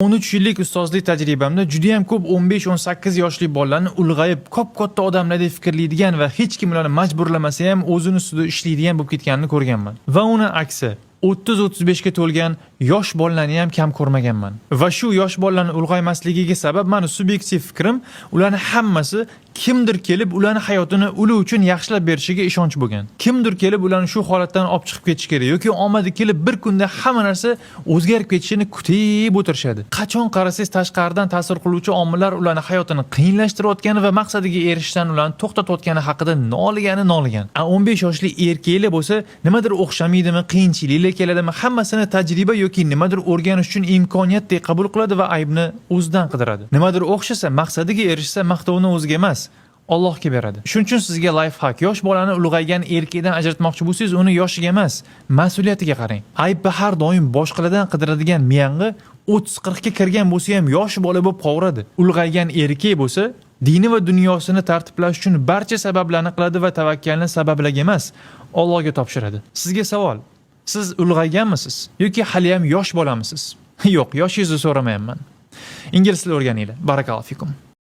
13 yillik ustozlik tajribamda juda ham ko'p 15-18 yoshli bolalarni ulg'ayib, katta odamlardek fikrlaydigan va hech kim ularni majburlamasa ham o'zini ustida ishlaydigan bo'lib ketganini ko'rganman. Va uni aksi 30-35 ga to'lgan yosh bolalarni ham kam ko'rmaganman. Va shu yosh bolalarning ulg'aymasligiga sabab meni subyektiv fikrim, ularning hammasi kimdir kelib ularning hayotini ular uchun yaxshilab berishiga ishonch bo'lgan. Kimdir kelib ularni shu holatdan olib chiqib ketish kerak yoki omadi kelib bir kunda hamma narsa o'zgarib ketishini kutib o'tirishadi. Qachon qarasangiz tashqaridan ta'sir qiluvchi omillar ularning hayotini qiyinlashtirayotgani va maqsadiga erishishdan ularni to'xtatayotgani haqida noligan. 15 yoshli erkaklar bo'lsa, nimadir o'xshamaydimi, qiyinchiliklar keladimi, hammasini tajriba yoki nimadir o'rganish uchun imkoniyatdek qabul qiladi va aybni o'zidan qidiradi. Nimadir o'xshasa, maqsadiga erishsa, maqtovni o'ziga emas, Allohga beradi. Shuning uchun sizga life hack: yosh bolani ulg'aygan erkakdan ajratmoqchi bo'lsangiz, uni yoshiga emas, mas'uliyatiga qarang. Aybni har doim boshqalardan qidiradigan miyang'i 30-40 ga kirgan bo'lsa ham yosh bola bo'lib qovuradi. Ulg'aygan erkak bo'lsa, dini va dunyosini tartiblash uchun barcha sabablarni qiladi va tavakkalni sabablarga emas, Allohga topshiradi. Sizga savol: siz ulg'ayganmisiz yoki hali ham yosh bolamisiz? Yo'q, yoshingizni so'ramayapman. Ingliz tilini o'rganinglar. Barakallohu fikum.